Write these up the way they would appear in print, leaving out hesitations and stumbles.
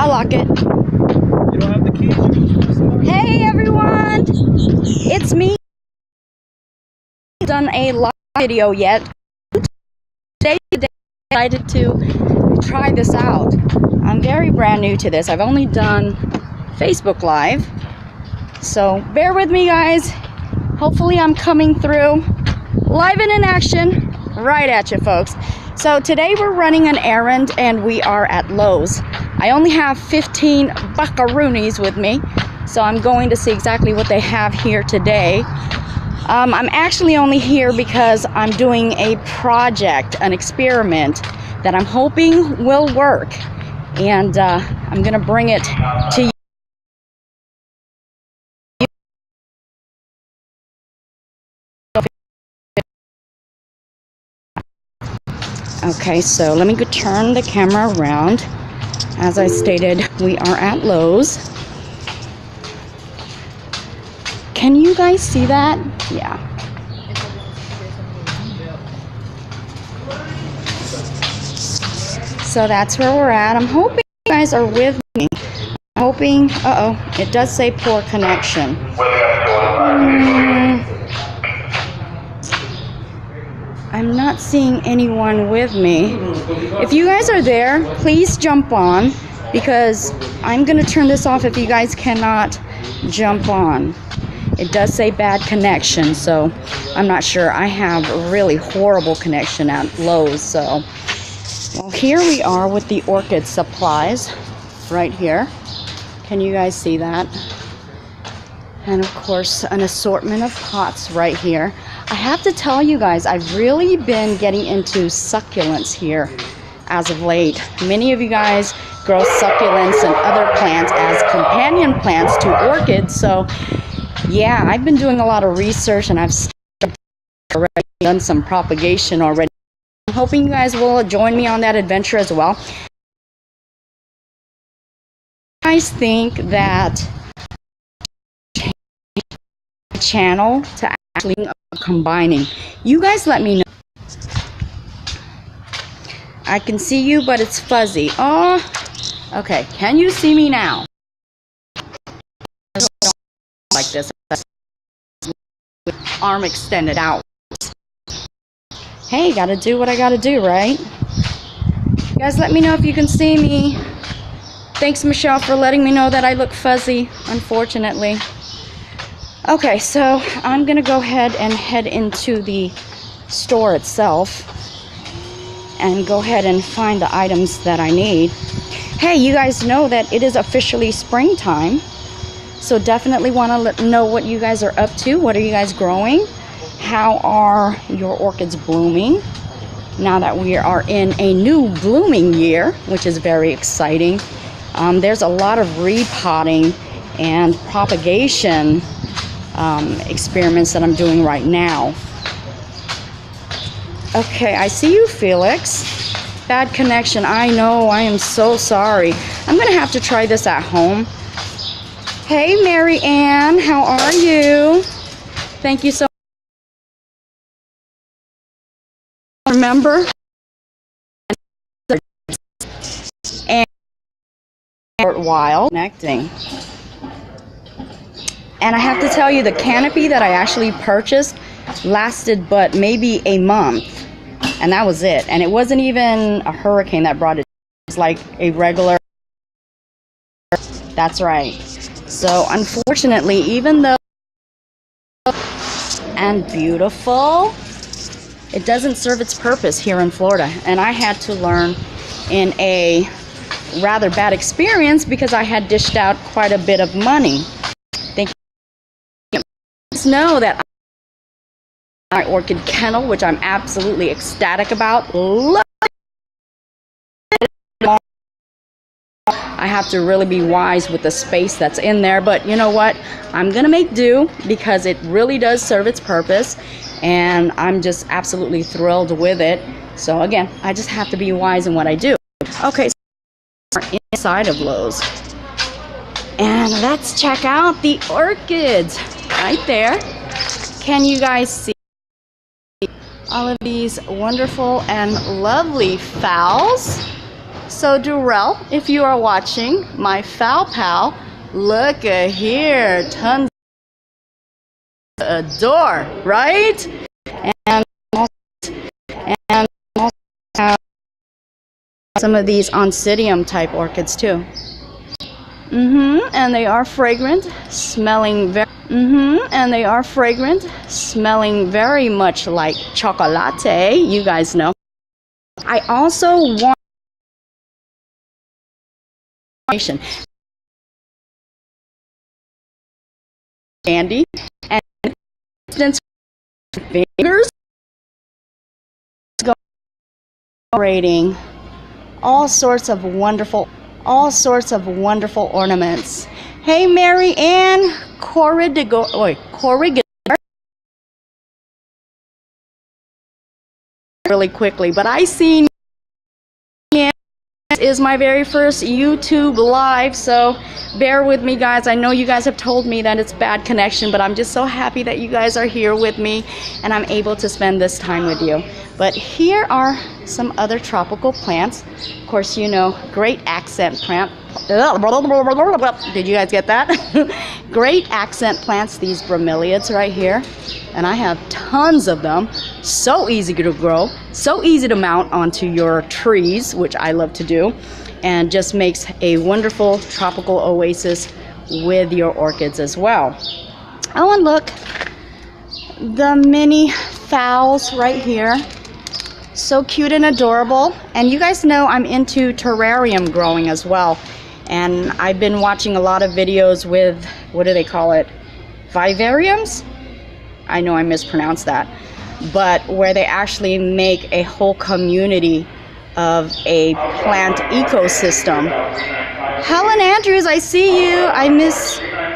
I'll lock it. You don't have the keys? You can press them. Hey everyone! It's me. I haven't done a live video yet. Today I decided to try this out. I'm very brand new to this. I've only done Facebook Live. So bear with me, guys. Hopefully I'm coming through live and in action right at you, folks. So today we're running an errand and we are at Lowe's. I only have 15 buckaroonies with me, so I'm going to see exactly what they have here today. I'm actually only here because I'm doing a project, an experiment that I'm hoping will work, and I'm gonna bring it to you. Okay, so let me go turn the camera around. As I stated, we are at Lowe's. Can you guys see that? Yeah. So that's where we're at. I'm hoping you guys are with me. I'm hoping, it does say poor connection. I'm not seeing anyone with me. If you guys are there, please jump on, because I'm gonna turn this off if you guys cannot jump on. It does say bad connection, so I'm not sure. I have a really horrible connection at Lowe's. So, well, here we are with the Orchid Supplies right here. Can you guys see that? And of course, an assortment of pots right here. I have to tell you guys, I've really been getting into succulents here as of late. Many of you guys grow succulents and other plants as companion plants to orchids. So yeah, I've been doing a lot of research and I've already done some propagation already. I'm hoping you guys will join me on that adventure as well. I think that channel to actually combining. You guys let me know. I can see you, but it's fuzzy. Oh, okay. Can you see me now? Like this, arm extended out. Hey, gotta do what I gotta do, right? You guys let me know if you can see me. Thanks, Michelle, for letting me know that I look fuzzy, unfortunately. Okay, so I'm gonna go ahead and head into the store itself and go ahead and find the items that I need. Hey, you guys know that it is officially springtime, so definitely want to know what you guys are up to. What are you guys growing? How are your orchids blooming now that we are in a new blooming year, which is very exciting? There's a lot of repotting and propagation experiments that I'm doing right now. Okay, I see you, Felix. Bad connection. I know. I am so sorry. I'm gonna have to try this at home. Hey, Mary Ann, how are you? Thank you so much. Remember, and while connecting. And I have to tell you, the canopy that I actually purchased lasted but maybe a month, and that was it. And it wasn't even a hurricane that brought it. It was like a regular. That's right. So unfortunately, even though and beautiful, it doesn't serve its purpose here in Florida. And I had to learn in a rather bad experience because I had dished out quite a bit of money. Know that my orchid kennel, which I'm absolutely ecstatic about. Love it. I have to really be wise with the space that's in there, but you know what? I'm gonna make do because it really does serve its purpose, and I'm just absolutely thrilled with it. So again, I just have to be wise in what I do. Okay, so we're inside of Lowe's, and let's check out the orchids. Right there. Can you guys see all of these wonderful and lovely phals? So Durrell, if you are watching, my foul pal, look at here, tons of adore, right? And also have some of these oncidium type orchids too. And they are fragrant, smelling very very much like chocolate. You guys know. I also want candy and fingers rating all sorts of wonderful ornaments. Hey Mary Ann Corrigan really quickly, but I seen is my very first YouTube live, so bear with me guys. I know you guys have told me that it's bad connection, but I'm just so happy that you guys are here with me and I'm able to spend this time with you. But here are some other tropical plants. Of course, you know, great accent plant. Did you guys get that? Great accent plants, these bromeliads right here. And I have tons of them. So easy to grow, so easy to mount onto your trees, which I love to do, and just makes a wonderful tropical oasis with your orchids as well. Oh, and look, the mini phals right here. So cute and adorable. And you guys know I'm into terrarium growing as well. And I've been watching a lot of videos with, what do they call it? Vivariums? I know I mispronounced that. But where they actually make a whole community of a plant ecosystem. Helen Andrews, I see you.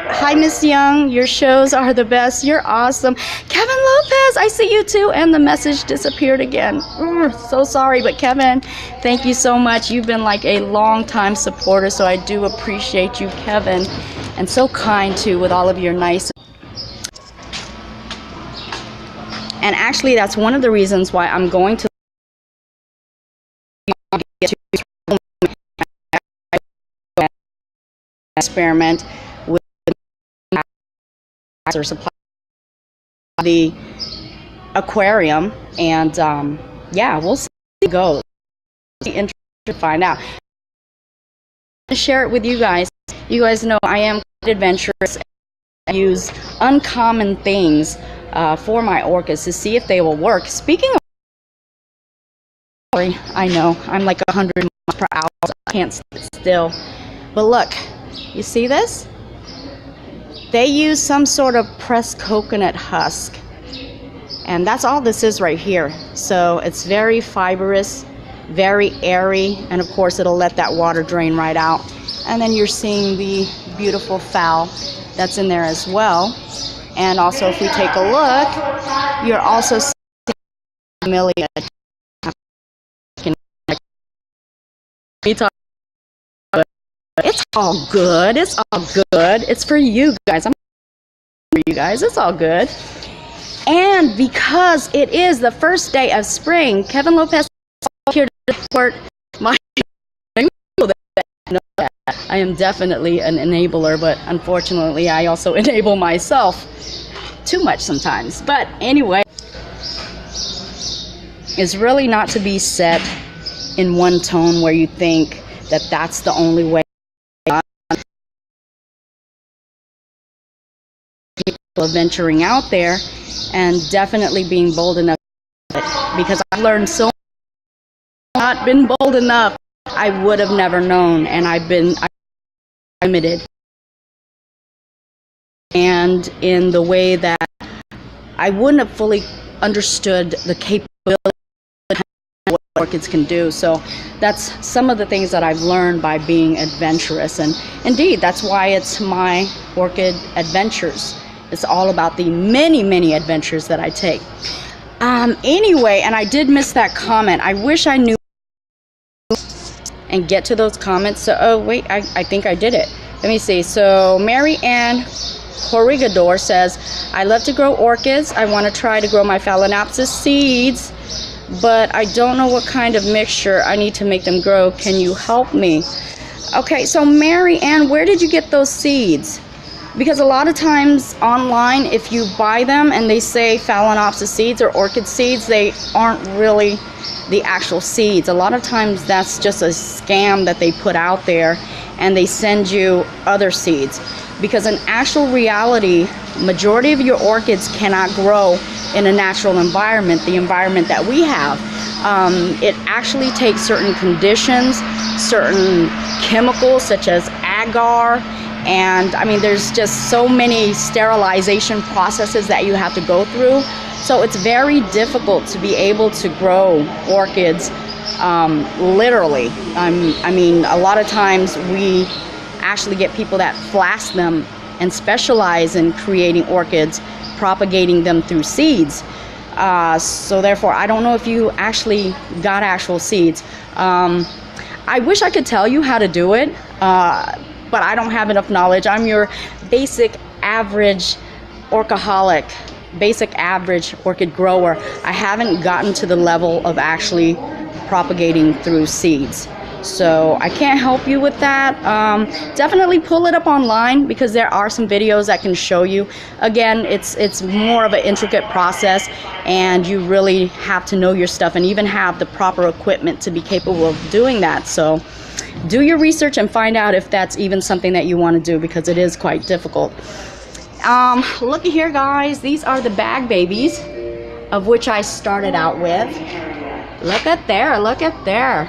Hi Miss Young, your shows are the best. You're awesome. Kevin Lopez, I see you too. And the message disappeared again. So sorry, but Kevin, thank you so much. You've been like a long time supporter, so I do appreciate you, Kevin. And so kind too with all of your nice. And actually, that's one of the reasons why I'm going to experiment with or supply the aquarium, and yeah, we'll see how it goes. Be interested to find out. To share it with you guys. You guys know I am quite adventurous. I use uncommon things for my orchids to see if they will work. Speaking of, I know I'm like 100 miles per hour. I can't sit still. But look, you see this? They use some sort of pressed coconut husk, and that's all this is right here. So it's very fibrous, very airy, and of course it'll let that water drain right out. And then you're seeing the beautiful phal that's in there as well. And also, if we take a look, you're also seeing Bromeliad. It's all good. It's all good. It's for you guys. I'm for you guys. It's all good. And because it is the first day of spring, Kevin Lopez is here to support my. I am definitely an enabler, but unfortunately, I also enable myself too much sometimes. But anyway, it's really not to be set in one tone where you think that that's the only way. People venturing out there and definitely being bold enough, because I've learned so much. Not been bold enough, I would have never known, and I've been limited, and in the way that I wouldn't have fully understood the capability of what orchids can do. So that's some of the things that I've learned by being adventurous, and indeed that's why it's My Orchid Adventures. It's all about the many adventures that I take. Anyway, and I did miss that comment. I wish I knew and get to those comments. So, oh wait, I think I did it. Let me see. So Mary Ann Corrigador says, I love to grow orchids. I want to try to grow my Phalaenopsis seeds. but I don't know what kind of mixture I need to make them grow. Can you help me? Okay, so Mary Ann, where did you get those seeds? Because a lot of times online, if you buy them and they say Phalaenopsis seeds or orchid seeds, they aren't really the actual seeds. A lot of times that's just a scam that they put out there, and they send you other seeds. Because in actual reality, majority of your orchids cannot grow in a natural environment, the environment that we have. It actually takes certain conditions, certain chemicals such as agar, and I mean there's just so many sterilization processes that you have to go through. So it's very difficult to be able to grow orchids literally. I mean, a lot of times we actually get people that flask them and specialize in creating orchids, propagating them through seeds. So therefore, I don't know if you actually got actual seeds. I wish I could tell you how to do it, but I don't have enough knowledge. I'm your basic average orchaholic, basic average orchid grower. I haven't gotten to the level of actually propagating through seeds. So I can't help you with that. Definitely pull it up online, because there are some videos that can show you. Again, it's more of an intricate process, and you really have to know your stuff and even have the proper equipment to be capable of doing that. So do your research and find out if that's even something that you want to do, because it is quite difficult. Looky here, guys. These are the bag babies, of which I started out with. Look at there, look at there.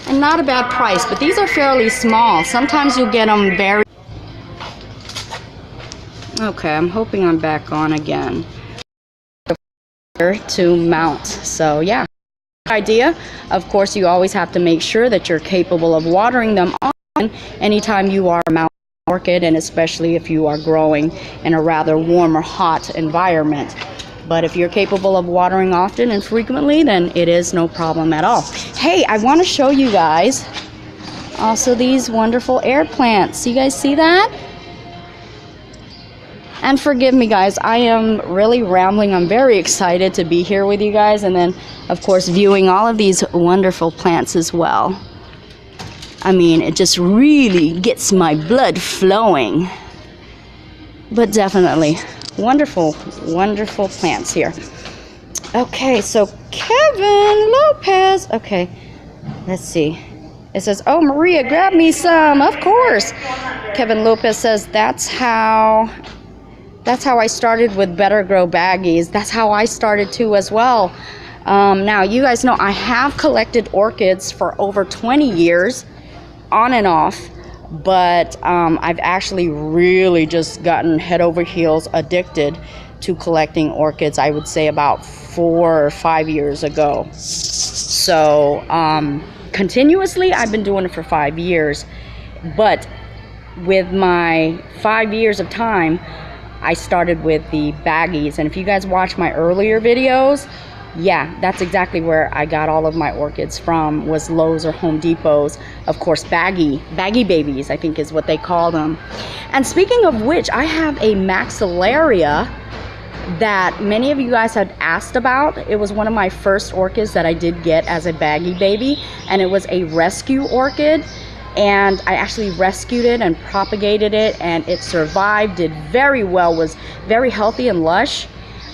And not a bad price, but these are fairly small. Sometimes you'll get them very... Okay, I'm hoping I'm back on again. To mount, so yeah. Idea, of course, you always have to make sure that you're capable of watering them on anytime you are mounting an orchid, and especially if you are growing in a rather warm or hot environment. But if you're capable of watering often and frequently, then it is no problem at all. Hey, I want to show you guys also these wonderful air plants. You guys see that? And forgive me, guys, I am really rambling. I'm very excited to be here with you guys, and then of course viewing all of these wonderful plants as well. I mean, it just really gets my blood flowing. But definitely wonderful, wonderful plants here. Okay, so Kevin Lopez. Okay, let's see. It says, oh, Maria, grab me some. Of course. Kevin Lopez says, that's how I started with Better Grow baggies. That's how I started too as well. Now, you guys know I have collected orchids for over 20 years, on and off. But I've actually really just gotten head over heels addicted to collecting orchids, I would say about 4 or 5 years ago. So continuously, I've been doing it for 5 years. But with my 5 years of time, I started with the baggies. And if you guys watch my earlier videos, yeah, that's exactly where I got all of my orchids from, was Lowe's or Home Depot's. Of course, baggy babies, I think is what they call them. And speaking of which, I have a Maxillaria that many of you guys had asked about. It was one of my first orchids that I did get as a baggy baby, and it was a rescue orchid. And I actually rescued it and propagated it, and it survived, did very well, was very healthy and lush.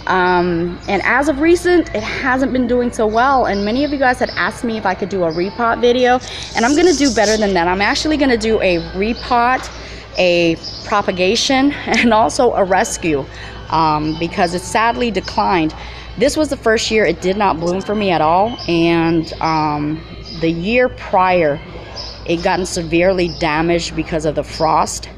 And as of recent, it hasn't been doing so well, and many of you guys had asked me if I could do a repot video, and I'm gonna do better than that. I'm actually gonna do a repot, a propagation, and also a rescue, because it sadly declined. This was the first year it did not bloom for me at all, and the year prior it gotten severely damaged because of the frost,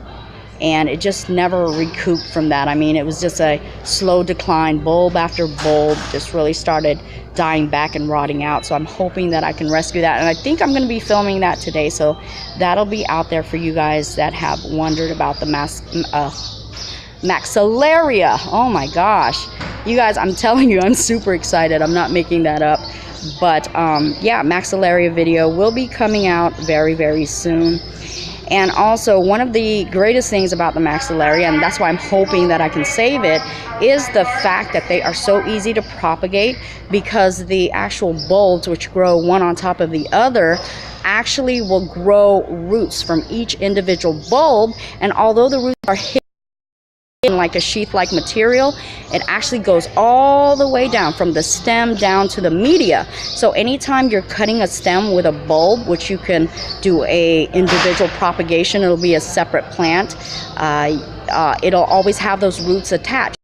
and it just never recouped from that. I mean, it was just a slow decline. Bulb after bulb just really started dying back and rotting out. So I'm hoping that I can rescue that. And I think I'm going to be filming that today. So that'll be out there for you guys that have wondered about the Maxillaria. Oh my gosh. You guys, I'm telling you, I'm super excited. I'm not making that up. But yeah, Maxillaria video will be coming out very, very soon. And also, one of the greatest things about the Maxillaria, and that's why I'm hoping that I can save it, is the fact that they are so easy to propagate, because the actual bulbs, which grow one on top of the other, actually will grow roots from each individual bulb. And although the roots are hidden in like a sheath-like material, it actually goes all the way down from the stem down to the media. So anytime you're cutting a stem with a bulb, which you can do a individual propagation, it'll be a separate plant, it'll always have those roots attached.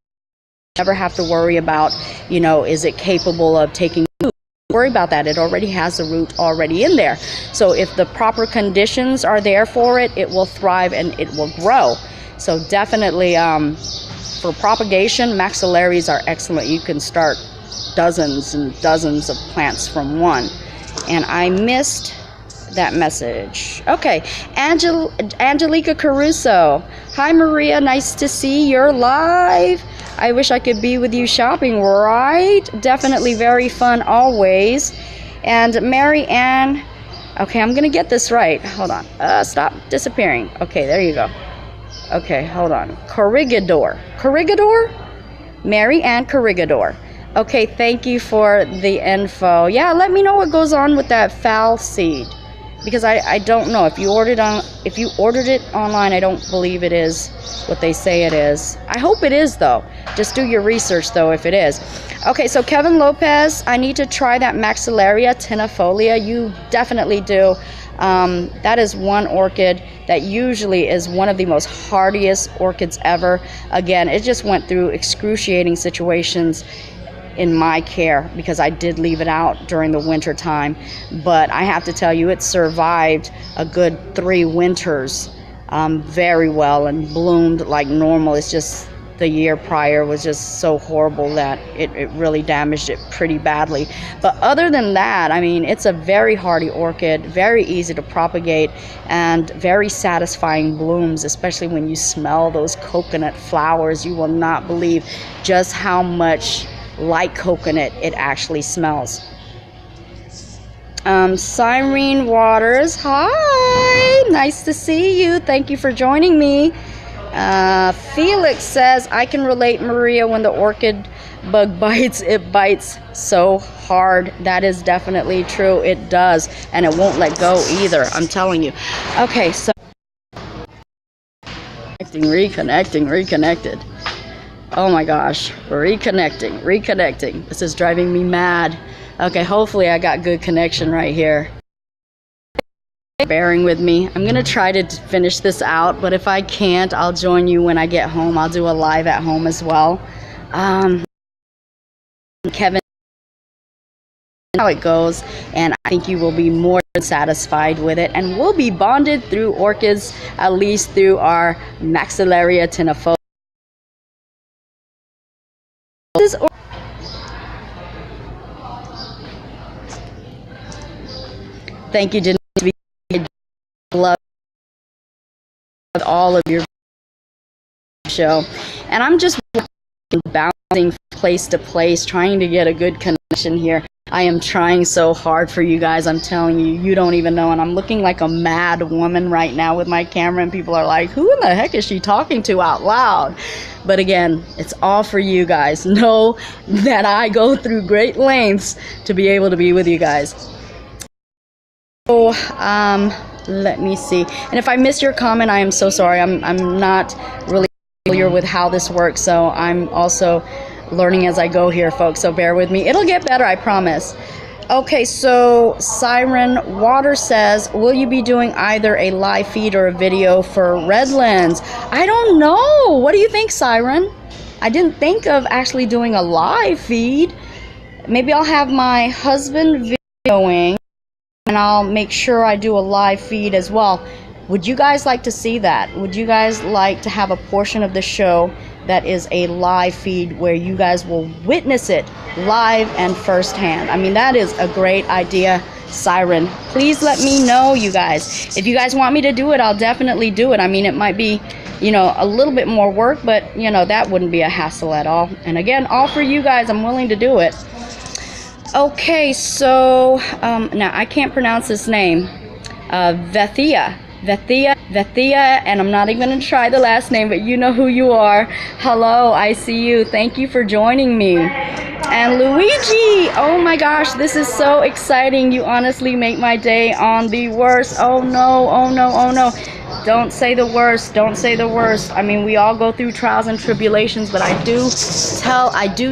You never have to worry about, you know, is it capable of taking root? Worry about that. It already has the root already in there. So if the proper conditions are there for it, it will thrive and it will grow. So definitely for propagation, Maxillarias are excellent. You can start dozens and dozens of plants from one. And I missed that message. Okay, Angelica Caruso. Hi Maria, nice to see you're live. I wish I could be with you shopping, right? Definitely very fun always. And Mary Ann, okay, I'm gonna get this right. Hold on. Stop disappearing. Okay, there you go. Okay, hold on. Corregidor. Mary Ann Corregidor. Okay, thank you for the info. Yeah, let me know what goes on with that foul seed, because I don't know. If you ordered it online, I don't believe it is what they say it is. I hope it is though. Just do your research though if it is. Okay, so Kevin Lopez, I need to try that Maxillaria tenafolia. You definitely do. That is one orchid that usually is one of the most hardiest orchids ever. Again, it just went through excruciating situations in my care because I did leave it out during the winter time. But I have to tell you, it survived a good 3 winters very well and bloomed like normal. It's just the year prior was just so horrible that it really damaged it pretty badly. But other than that, I mean, it's a very hardy orchid, very easy to propagate, and very satisfying blooms, especially when you smell those coconut flowers. You will not believe just how much like coconut it actually smells. Cyrene Waters, hi, nice to see you. Thank you for joining me. Felix says, I can relate, Maria, when the orchid bug bites, it bites so hard. That is definitely true. It does, and it won't let go either, I'm telling you. Okay, so reconnected. Oh my gosh, reconnecting. This is driving me mad. Okay, hopefully I got good connection right here. Bearing with me. I'm gonna try to finish this out, but if I can't, I'll join you when I get home. I'll do a live at home as well. Kevin, how it goes, and I think you will be more than satisfied with it, and we'll be bonded through orchids, at least through our Maxillaria tenafolia. Thank you, Denise. Love all of your show, and I'm just bouncing place to place, trying to get a good connection here. I am trying so hard for you guys. I'm telling you, you don't even know, and I'm looking like a mad woman right now with my camera, and people are like, who in the heck is she talking to out loud? But again, it's all for you guys. Know that I go through great lengths to be able to be with you guys. So, let me see. And if I missed your comment, I am so sorry. I'm not really familiar with how this works, so I'm also learning as I go here, folks. So bear with me. It'll get better, I promise. Okay, so Siren Water says, will you be doing either a live feed or a video for Redlands? I don't know. What do you think, Siren? I didn't think of actually doing a live feed. Maybe I'll have my husband videoing, and I'll make sure I do a live feed as well. Would you guys like to see that? Would you guys like to have a portion of the show that is a live feed where you guys will witness it live and firsthand? I mean, that is a great idea, Siren. Please let me know, you guys. If you guys want me to do it, I'll definitely do it. I mean, it might be, you know, a little bit more work, but, you know, that wouldn't be a hassle at all. And again, all for you guys. I'm willing to do it. Okay, so now I can't pronounce this name. Vethia. Vethia, and I'm not even going to try the last name, but you know who you are. Hello, I see you. Thank you for joining me. And Luigi, oh my gosh, this is so exciting. You honestly make my day on the worst. Oh no, oh no, oh no. Don't say the worst. Don't say the worst. I mean, we all go through trials and tribulations, but I do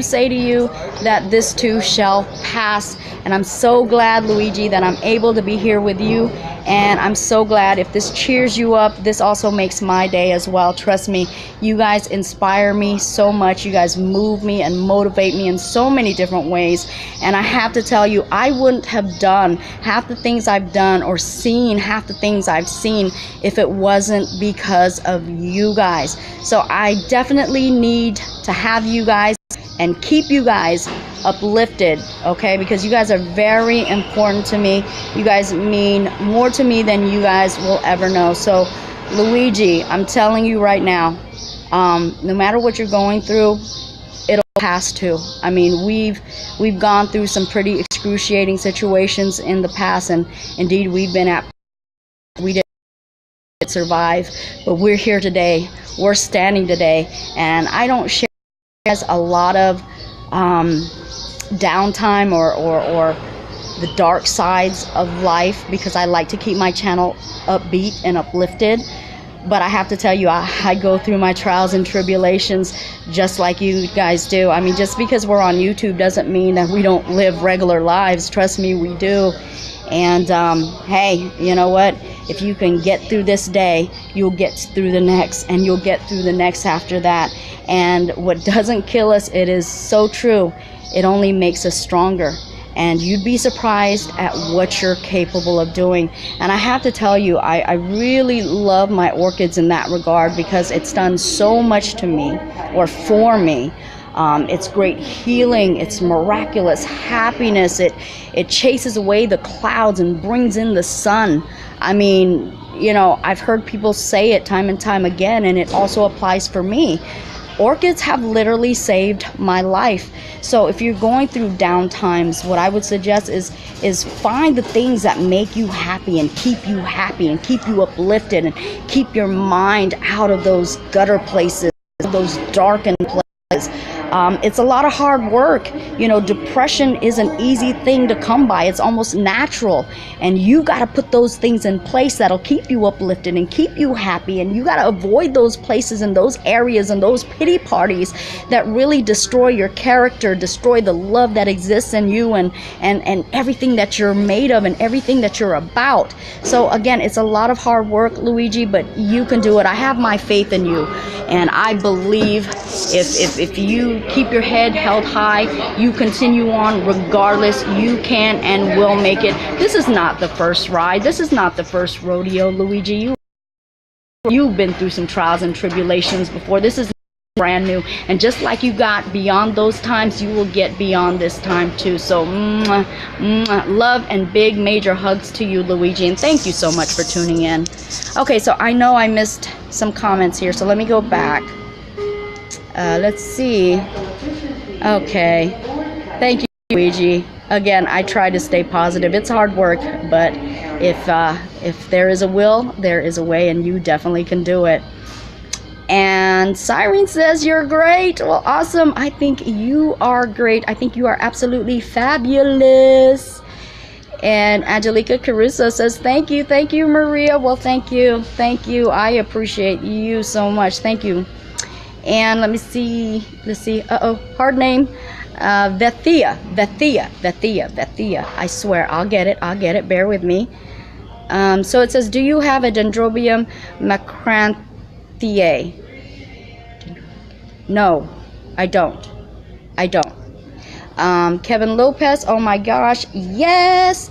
say to you that this too shall pass. And I'm so glad, Luigi, that I'm able to be here with you. And I'm so glad if this cheers you up, this also makes my day as well. Trust me, you guys inspire me so much. You guys move me and motivate me in so many different ways. And I have to tell you, I wouldn't have done half the things I've done or seen half the things I've seen if it wasn't because of you guys. So I definitely need to have you guys and keep you guys uplifted, okay, because you guys are very important to me. You guys mean more to me than you guys will ever know. So Luigi, I'm telling you right now, no matter what you're going through, it'll pass too. I mean, we've gone through some pretty excruciating situations in the past, and indeed we didn't survive, but we're here today. We're standing today, and I don't share a lot of downtime or the dark sides of life, because I like to keep my channel upbeat and uplifted. But I have to tell you, I go through my trials and tribulations just like you guys do. I mean, just because we're on YouTube doesn't mean that we don't live regular lives. Trust me, we do. And hey, you know what? If you can get through this day, you'll get through the next, and you'll get through the next after that. And what doesn't kill us, it is so true, it only makes us stronger. And you'd be surprised at what you're capable of doing. And I have to tell you, I really love my orchids in that regard, because it's done so much to me, or for me. It's great healing, it's miraculous happiness, it chases away the clouds and brings in the sun. I mean, you know, I've heard people say it time and time again, and it also applies for me. Orchids have literally saved my life. So if you're going through down times, what I would suggest is find the things that make you happy and keep you uplifted, and keep your mind out of those gutter places, those darkened places. It's a lot of hard work. You know, depression is an easy thing to come by. It's almost natural. And you got to put those things in place that'll keep you uplifted and keep you happy. And you got to avoid those places and those areas and those pity parties that really destroy your character, destroy the love that exists in you, and everything that you're made of and everything that you're about. So again, it's a lot of hard work, Luigi, but you can do it. I have my faith in you. And I believe if you keep your head held high, you continue on regardless, you can and will make it. This is not the first ride. This is not the first rodeo, Luigi. You've been through some trials and tribulations before. This is brand new. And just like you got beyond those times, you will get beyond this time too. So mwah, mwah, love and big major hugs to you, Luigi. And thank you so much for tuning in. Okay, so I know I missed some comments here, so let me go back. Let's see. Okay, thank you, Luigi. Again, I try to stay positive. It's hard work, but if there is a will, there is a way, and you definitely can do it. And Siren says you're great. Well, awesome. I think you are great. I think you are absolutely fabulous. And Angelica Caruso says thank you Maria. Well, thank you, I appreciate you so much. Thank you. And let's see, hard name. Vethia. I swear, I'll get it, bear with me. So it says, do you have a Dendrobium macranthiae? No, I don't. Kevin Lopez, oh my gosh, yes.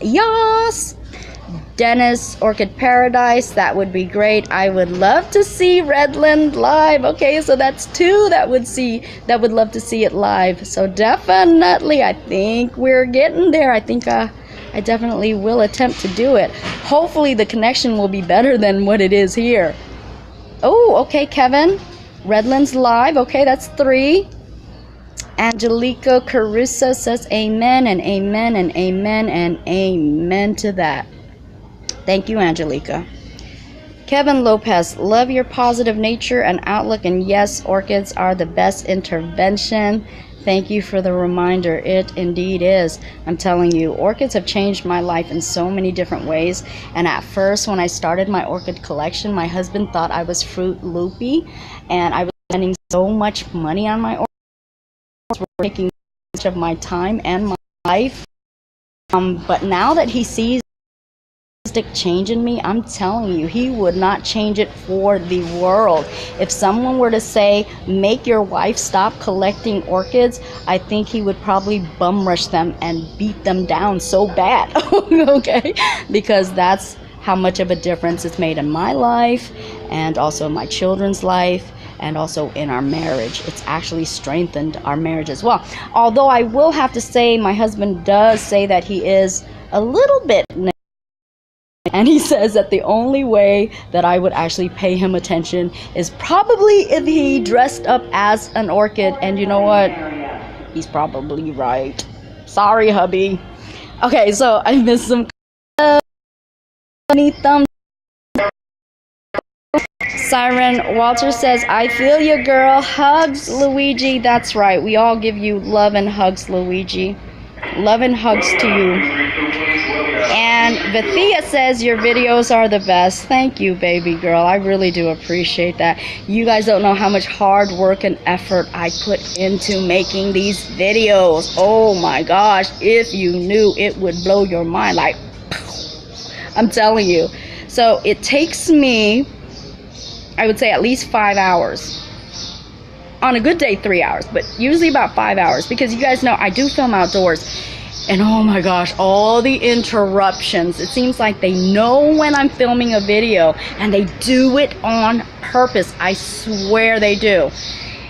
Dennis, Orchid Paradise, that would be great. I would love to see Redlands live. Okay, so that's two that would love to see it live. So definitely, I think we're getting there. I think I definitely will attempt to do it. Hopefully the connection will be better than what it is here. Oh, okay, Kevin. Redlands live. Okay, that's 3. Angelico Caruso says amen and amen and amen and amen to that. Thank you, Angelica. Kevin Lopez, love your positive nature and outlook, and yes, orchids are the best intervention. Thank you for the reminder. It indeed is. I'm telling you, orchids have changed my life in so many different ways. And at first, when I started my orchid collection, my husband thought I was Fruit Loopy, and I was spending so much money on my orchids, were taking much of my time and my life. But now that he sees change in me, I'm telling you, he would not change it for the world. If someone were to say, make your wife stop collecting orchids, I think he would probably bum rush them and beat them down so bad. Okay, because that's how much of a difference it's made in my life, and also in my children's life, and also in our marriage. It's actually strengthened our marriage as well. Although I will have to say, my husband does say that he is a little bit, and he says that the only way that I would actually pay him attention is probably if he dressed up as an orchid. And you know what? He's probably right. Sorry, hubby. Okay, so I missed some thumbs. Siren Walter says, I feel you, girl. Hugs, Luigi. That's right. We all give you love and hugs, Luigi. Love and hugs to you. And Vithia says, your videos are the best. Thank you, baby girl. I really do appreciate that. You guys don't know how much hard work and effort I put into making these videos. Oh my gosh. If you knew, it would blow your mind. Like, I'm telling you. So it takes me, I would say, at least 5 hours. On a good day, 3 hours, but usually about 5 hours, because you guys know I do film outdoors. And oh my gosh, all the interruptions. It seems like they know when I'm filming a video, and they do it on purpose. I swear they do.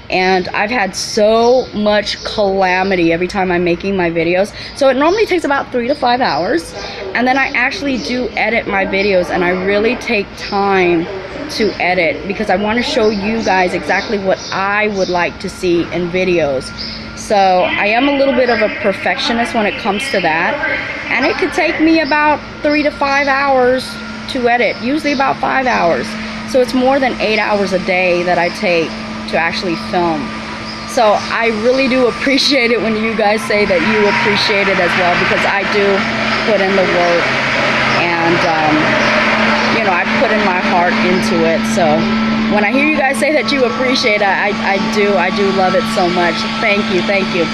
And I've had so much calamity every time I'm making my videos. So it normally takes about 3 to 5 hours. And then I actually do edit my videos, and I really take time to edit because I want to show you guys exactly what I would like to see in videos. So I am a little bit of a perfectionist when it comes to that, and it could take me about 3 to 5 hours to edit, usually about 5 hours. So it's more than 8 hours a day that I take to actually film. So I really do appreciate it when you guys say that you appreciate it as well, because I do put in the work, and you know, I put in my heart into it. So when I hear you guys say that you appreciate it, I do love it so much. Thank you, thank you.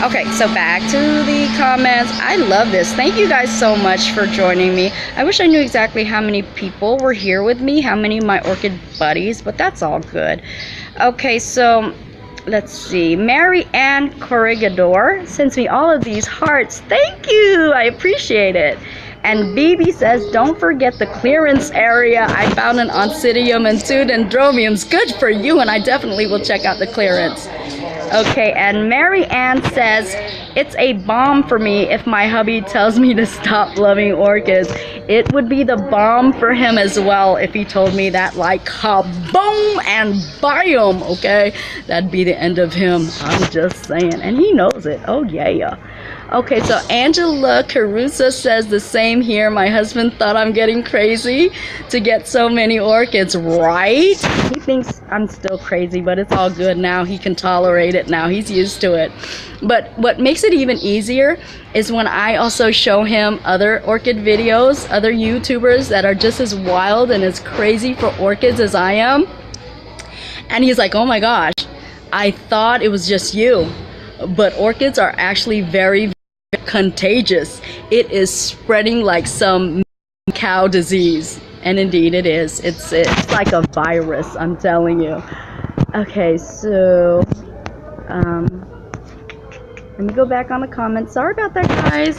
Okay, so back to the comments. I love this. Thank you guys so much for joining me. I wish I knew exactly how many people were here with me, how many of my orchid buddies, but that's all good. Okay, so let's see. Mary Ann Corregidor sends me all of these hearts. Thank you. I appreciate it. And BB says, don't forget the clearance area. I found an oncidium and two dendrobiums. Good for you, and I definitely will check out the clearance. Okay, and Mary Ann says, it's a bomb for me if my hubby tells me to stop loving orchids. It would be the bomb for him as well if he told me that, like, kaboom and biome, okay? That'd be the end of him. I'm just saying. And he knows it. Oh, yeah. Okay, so Angela Caruso says the same here. My husband thought I'm getting crazy to get so many orchids, right? He thinks I'm still crazy, but it's all good now. He can tolerate it now. He's used to it. But what makes it even easier is when I also show him other orchid videos, other YouTubers that are just as wild and as crazy for orchids as I am. And he's like, oh my gosh, I thought it was just you. But orchids are actually very contagious. It is spreading like some cow disease, and indeed it is. It's like a virus, I'm telling you. Okay, so let me go back on the comments. Sorry about that, guys.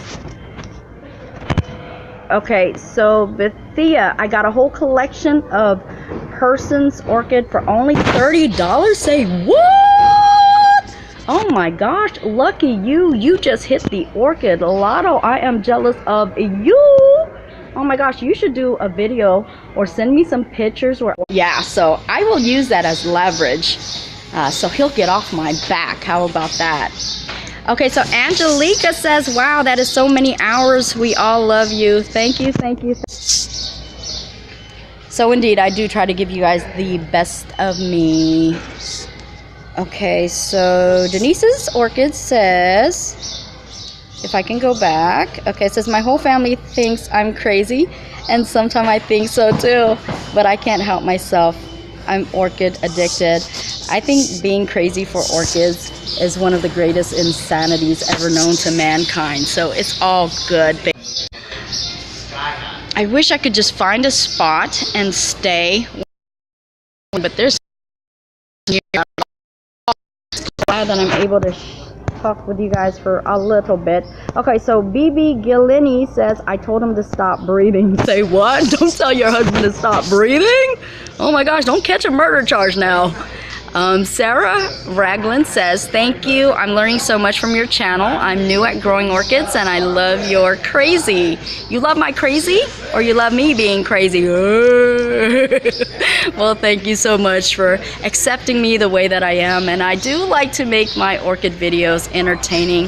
Okay, so Bethia, I got a whole collection of Person's orchid for only $30. Say what? Oh my gosh, lucky you. You just hit the orchid lotto. I am jealous of you. Oh my gosh, you should do a video or send me some pictures. Yeah, so I will use that as leverage. So he'll get off my back. How about that? Okay, so Angelica says, wow, that is so many hours. We all love you. Thank you, thank you. So indeed, I do try to give you guys the best of me. Okay, so Denise's orchid says, if I can go back. Okay, it says, my whole family thinks I'm crazy, and sometimes I think so too, but I can't help myself. I'm orchid addicted. I think being crazy for orchids is one of the greatest insanities ever known to mankind. So it's all good. I wish I could just find a spot and stay, but there's glad that I'm able to talk with you guys for a little bit. Okay, so BB Gillini says, I told him to stop breathing. Say what? Don't tell your husband to stop breathing? Oh my gosh, don't catch a murder charge now. Sarah Redlands says, thank you. I'm learning so much from your channel. I'm new at growing orchids and I love your crazy. You love my crazy or you love me being crazy? Well, thank you so much for accepting me the way that I am. And I do like to make my orchid videos entertaining,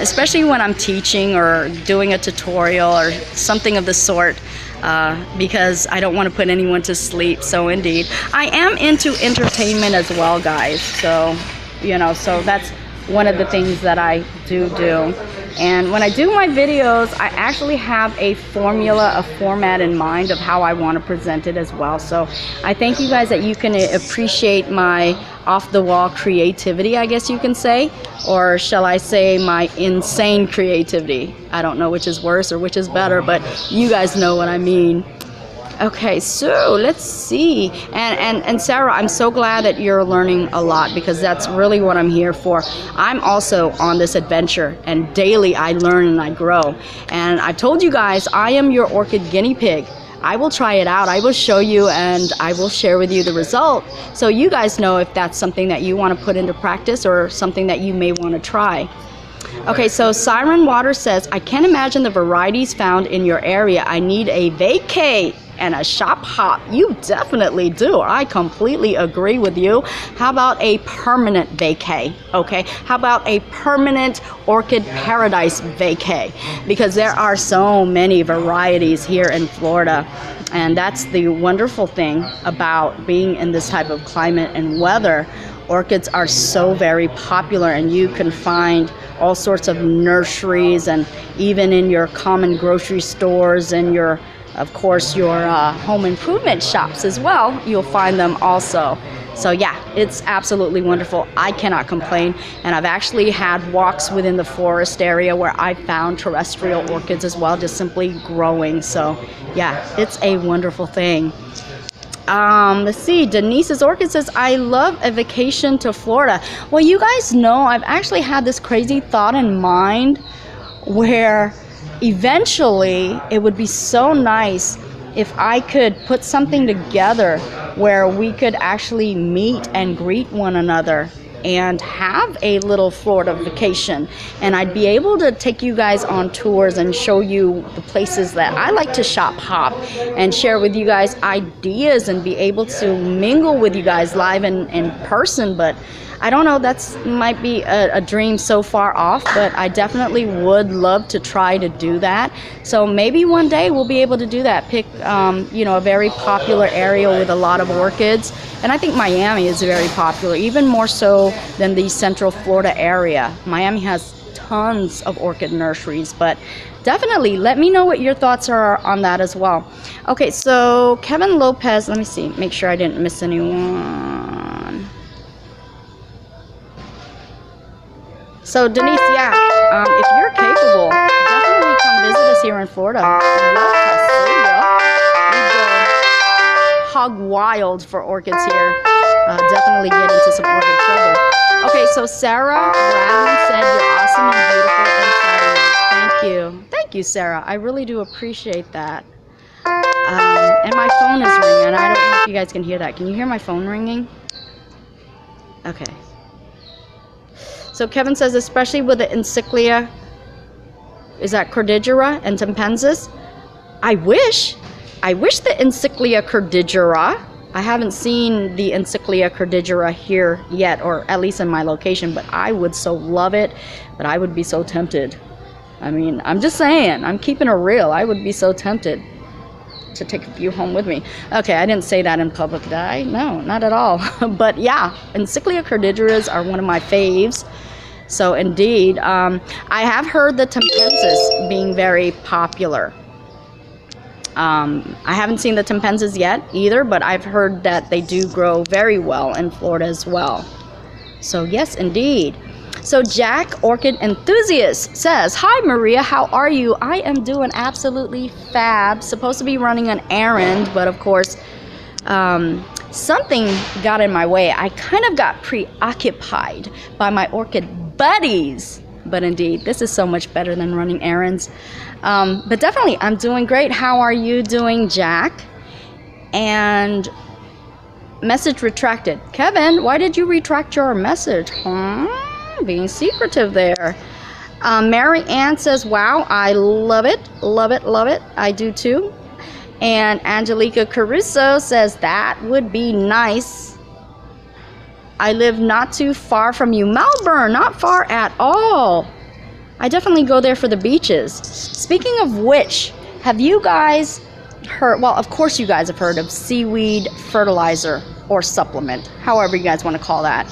especially when I'm teaching or doing a tutorial or something of the sort. Because I don't want to put anyone to sleep. So indeed, I am into entertainment as well, guys. So, you know, so that's one of the things that I do. And when I do my videos, I actually have a formula, a format in mind of how I want to present it as well. So I thank you guys that you can appreciate my off-the-wall creativity, I guess you can say, or shall I say my insane creativity. I don't know which is worse or which is better, but you guys know what I mean. Okay, so let's see. And Sarah, I'm so glad that you're learning a lot, because that's really what I'm here for. I'm also on this adventure, and daily I learn and I grow. And I've told you guys, I am your orchid guinea pig. I will try it out, I will show you, and I will share with you the result, so you guys know if that's something that you want to put into practice or something that you may want to try. Okay, so Siren Water says, I can't imagine the varieties found in your area. I need a vacay and a shop hop. You definitely do. I completely agree with you. How about a permanent vacay? Okay, how about a permanent orchid paradise vacay? Because there are so many varieties here in Florida, and that's the wonderful thing about being in this type of climate and weather. Orchids are so very popular, and you can find all sorts of nurseries, and even in your common grocery stores and your, of course, your home improvement shops as well, you'll find them also. So yeah, it's absolutely wonderful. I cannot complain. And I've actually had walks within the forest area where I found terrestrial orchids as well, just simply growing. So yeah, it's a wonderful thing. Let's see, Denise's orchid says, I love a vacation to Florida. Well, you guys know I've actually had this crazy thought in mind where eventually it would be so nice if I could put something together where we could actually meet and greet one another and have a little Florida vacation, and I'd be able to take you guys on tours and show you the places that I like to shop hop and share with you guys ideas and be able to mingle with you guys live in person. But I don't know, that's might be a dream so far off, but I definitely would love to try to do that. So maybe one day we'll be able to do that. Pick, you know, a very popular area with a lot of orchids. And I think Miami is very popular, even more so than the Central Florida area. Miami has tons of orchid nurseries, but definitely let me know what your thoughts are on that as well. Okay, so Kevin Lopez, let me see, make sure I didn't miss anyone. So Denise, yeah, if you're capable, definitely come visit us here in Florida. I'd love to see ya. We go hog wild for orchids here. Definitely get into some orchid trouble. Okay, so Sarah Bradley said, you're awesome and beautiful and flattering. Thank you. Thank you, Sarah. I really do appreciate that. And my phone is ringing. I don't know if you guys can hear that. Can you hear my phone ringing? Okay. So Kevin says, especially with the Encyclia, is that Cordillera and Tempensis? I wish the Encyclia Cordillera. I haven't seen the Encyclia Cordillera here yet, or at least in my location, but I would so love it, but I would be so tempted. I mean, I'm just saying, I'm keeping it real. I would be so tempted. to take a few home with me. Okay, I didn't say that in public, did I? No, not at all. But yeah, Encyclia cordigeras are one of my faves. So indeed, I have heard the Tempensis being very popular. I haven't seen the Tempensis yet either, but I've heard that they do grow very well in Florida as well. So yes, indeed. So Jack, orchid enthusiast, says, "Hi Maria, how are you? I am doing absolutely fab. Supposed to be running an errand, but of course, something got in my way. I kind of got preoccupied by my orchid buddies. But indeed, this is so much better than running errands. But definitely, I'm doing great. How are you doing, Jack?" And message retracted. Kevin, why did you retract your message? Being secretive there. Mary Ann says, "Wow, I love it, love it, love it. I do too." And Angelica Caruso says, "That would be nice. I live not too far from you." Melbourne, not far at all. I definitely go there for the beaches. Speaking of which, have you guys heard, well, of course you guys have heard of seaweed fertilizer or supplement, however you guys want to call that.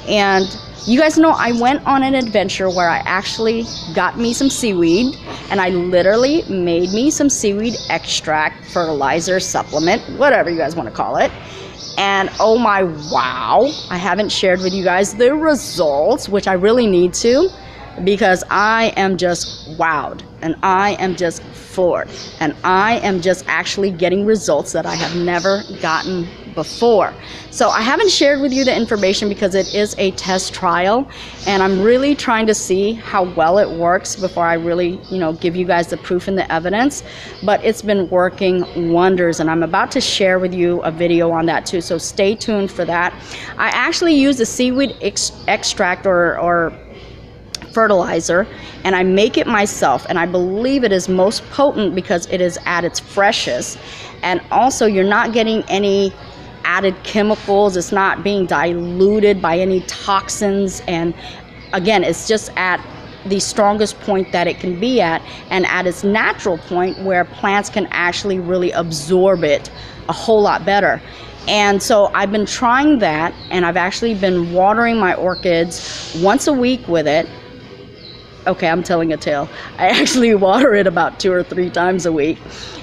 And you guys know I went on an adventure where I actually got me some seaweed, and I literally made me some seaweed extract, fertilizer, supplement, whatever you guys want to call it. And oh my wow, I haven't shared with you guys the results, which I really need to, because I am just wowed, and I am just floored, and I am just actually getting results that I have never gotten before. So I haven't shared with you the information because it is a test trial, and I'm really trying to see how well it works before I really, give you guys the proof and the evidence. But it's been working wonders, and I'm about to share with you a video on that too, so stay tuned for that. I actually use the seaweed extract or fertilizer, and I make it myself, and I believe it is most potent because it is at its freshest, and also you're not getting any added chemicals. It's not being diluted by any toxins, and again, it's just at the strongest point that it can be at, and at its natural point where plants can actually really absorb it a whole lot better. And so I've been trying that, and I've actually been watering my orchids once a week with it. Okay, I'm telling a tale. I actually water it about 2 or 3 times a week.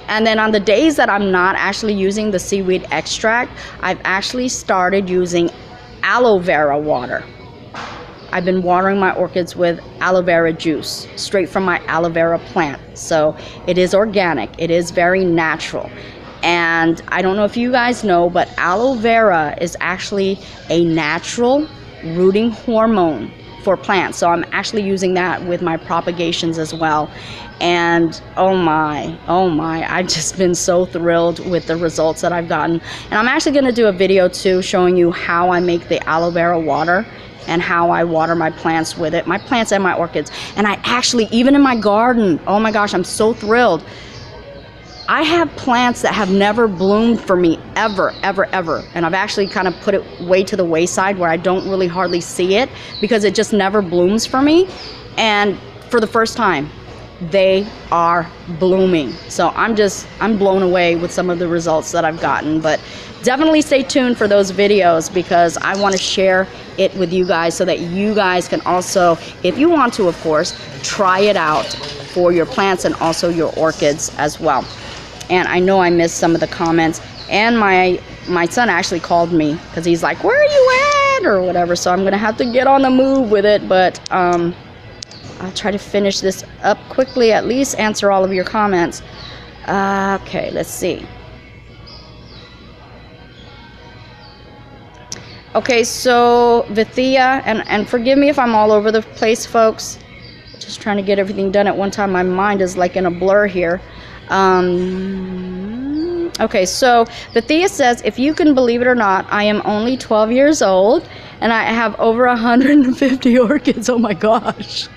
And then on the days that I'm not actually using the seaweed extract, I've actually started using aloe vera water. I've been watering my orchids with aloe vera juice, straight from my aloe vera plant. So it is organic, it is very natural. And I don't know if you guys know, but aloe vera is actually a natural rooting hormone for plants. So I'm actually using that with my propagations as well. And oh my, I've just been so thrilled with the results that I've gotten. And I'm actually going to do a video too showing you how I make the aloe vera water and how I water my plants with it, my plants and my orchids. And I actually, even in my garden, oh my gosh, I'm so thrilled. I have plants that have never bloomed for me ever. And I've actually kind of put it way to the wayside where I don't really hardly see it because it just never blooms for me. And for the first time, they are blooming. So I'm blown away with some of the results that I've gotten. But definitely stay tuned for those videos because I want to share it with you guys so that you guys can also, if you want to, of course, try it out for your plants and also your orchids as well. And I know I missed some of the comments, and my son actually called me because he's like, "Where are you at?" or whatever. So I'm gonna have to get on the move with it, but I'll try to finish this up quickly, at least answer all of your comments. Okay, let's see. Okay, so Vithia, and forgive me if I'm all over the place, folks. Just trying to get everything done at one time. My mind is like in a blur here. Okay, so Vithia says, "If you can believe it or not, I am only 12 years old and I have over 150 orchids." Oh my gosh.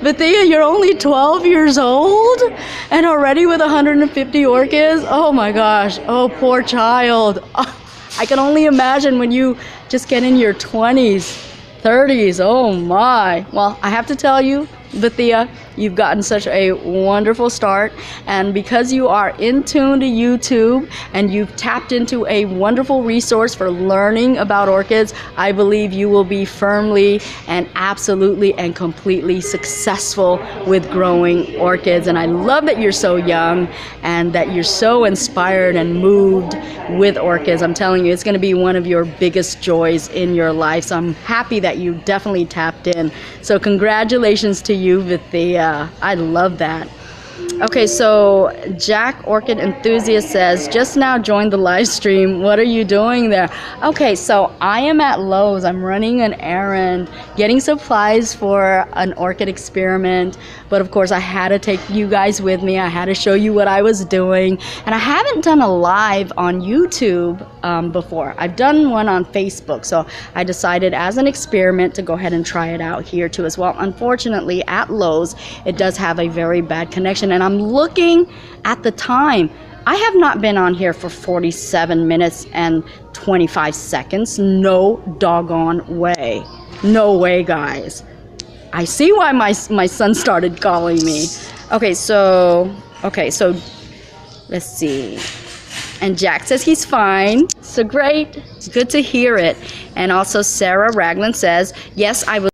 Vithia, you're only 12 years old and already with 150 orchids? Oh my gosh. Oh, poor child. I can only imagine when you just get in your 20s, 30s. Oh my. Well, I have to tell you, Bethia, you've gotten such a wonderful start, and because you are in tune to YouTube and you've tapped into a wonderful resource for learning about orchids, I believe you will be firmly and absolutely and completely successful with growing orchids. And I love that you're so young and that you're so inspired and moved with orchids. I'm telling you, it's going to be one of your biggest joys in your life. So I'm happy that you definitely tapped in. So congratulations to you, Vithia. I love that. Okay, so Jack Orchid Enthusiast says, just now joined the live stream. What are you doing there? Okay, so I am at Lowe's. I'm running an errand, getting supplies for an orchid experiment. But of course, I had to take you guys with me. I had to show you what I was doing. And I haven't done a live on YouTube before. I've done one on Facebook. So I decided as an experiment to go ahead and try it out here too as well. Unfortunately, at Lowe's, it does have a very bad connection. And I'm looking at the time. I have not been on here for 47 minutes and 25 seconds. No doggone way. No way, guys. I see why my son started calling me. Okay, so let's see. And Jack says he's fine. So great. It's good to hear it. And also Sarah Ragland says, yes, I was.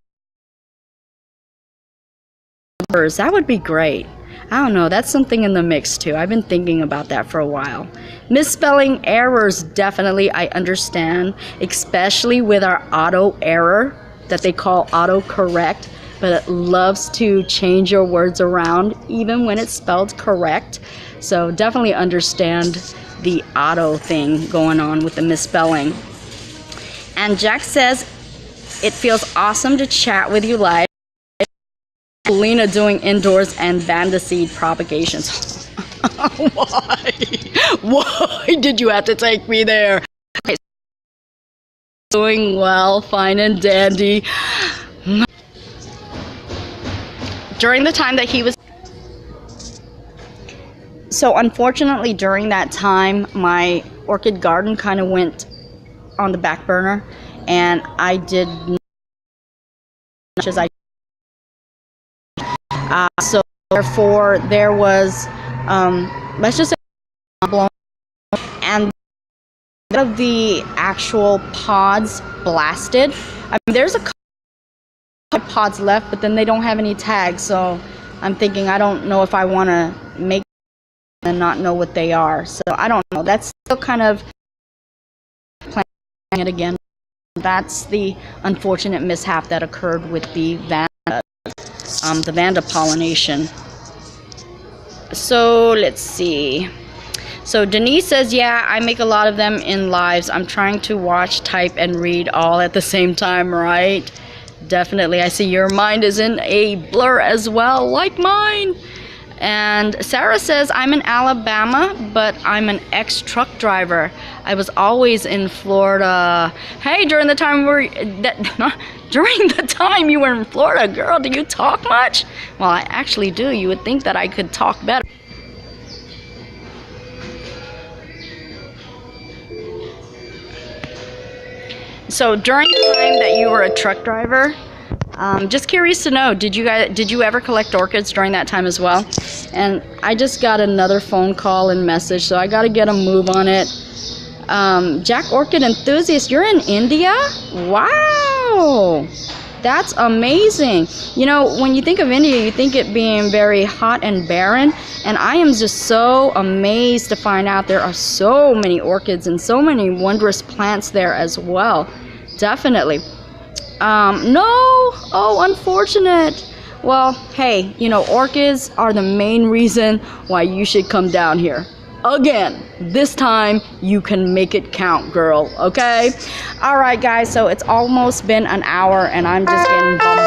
That would be great. I don't know, that's something in the mix too. I've been thinking about that for a while. Misspelling errors, definitely, I understand, especially with our auto error that they call autocorrect, but it loves to change your words around even when it's spelled correct. So definitely understand the auto thing going on with the misspelling. And Jack says, it feels awesome to chat with you live. Lena doing indoors and Vanda seed propagations. Why? Why did you have to take me there? Okay. Doing well, fine and dandy. During the time that he was... So unfortunately during that time, my orchid garden kind of went on the back burner, and I did not as much as I so therefore there was let's just say blown, and of the actual pods blasted. I mean, there's a couple of pods left, but then they don't have any tags, so I'm thinking I don't know if I want to make and not know what they are. So I don't know. That's still kind of planning it again. That's the unfortunate mishap that occurred with the Vanda pollination. So let's see. So Denise says, yeah, I make a lot of them in lives. I'm trying to watch, type, and read all at the same time, right? Definitely. I see your mind is in a blur as well, like mine. And Sarah says, I'm in Alabama, but I'm an ex-truck driver. I was always in Florida. Hey, during the time during the time you were in Florida, girl, do you talk much? Well, I actually do. You would think that I could talk better. So during the time that you were a truck driver, just curious to know, did you ever collect orchids during that time as well? And I just got another phone call and message, so I got to get a move on it. Jack Orchid Enthusiast, you're in India? Wow, that's amazing. You know, when you think of India, you think it being very hot and barren, and I am just so amazed to find out there are so many orchids and so many wondrous plants there as well. Definitely. No, oh, unfortunate. Well, hey, you know, orchids are the main reason why you should come down here. Again, this time you can make it count, girl, okay? All right, guys, so it's almost been an hour and I'm just getting bombarded.